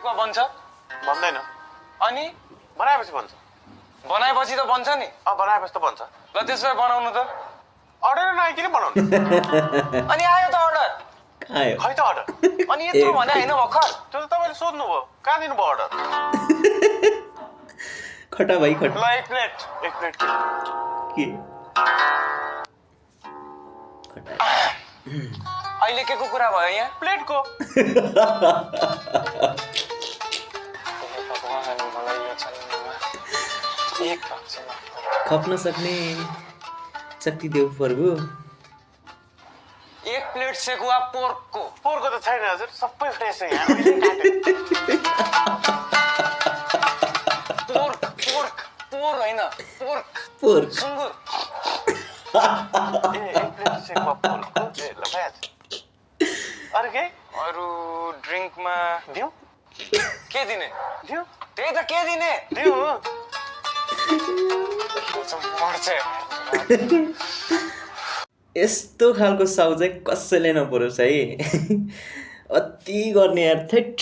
सेकुवा बन्छ बन्दैन अनि बनाएपछि बन्छ बनाएपछि त बन्छ नि बनाएपछि त बन्छ ल त्यसो भए बनाउनु त अर्डर नआइकन बनाउनु अनि आयो त अर्डर आयो खै त अर्डर अनि यत्रो भने होइन भर्खर त्यो त तपाईँले सोध्नु भयो कहाँ दिनुभयो अर्डर खटा भाइ खटा ल एक प्लेट के खटा अहिले के को कुरा भयो यहाँ प्लेटको भगवान् मलाई यो छन्नमा एक भएको छ खप्न सक्ने शक्ति देव प्रभु एक प्लेट सेकुवा पोर्कको पोहोरको त छैन हजुर सबै फ्रेस छ यहाँ अहिले काटेको। पोर्क पोर्क पोर होइन पोर्क पोर्क सुँगुर ए एक प्लेट सेकुवा पोहोरको ए ल भइहाल्छ अरू केही अरू ड्रिङ्कमा दिउँ के दिने दिउँ त्यही त के दिने दिउँ मर्छ यस्तो खालको साउ चाहिँ कसैले नपरोस् है अति गर्ने यार थेट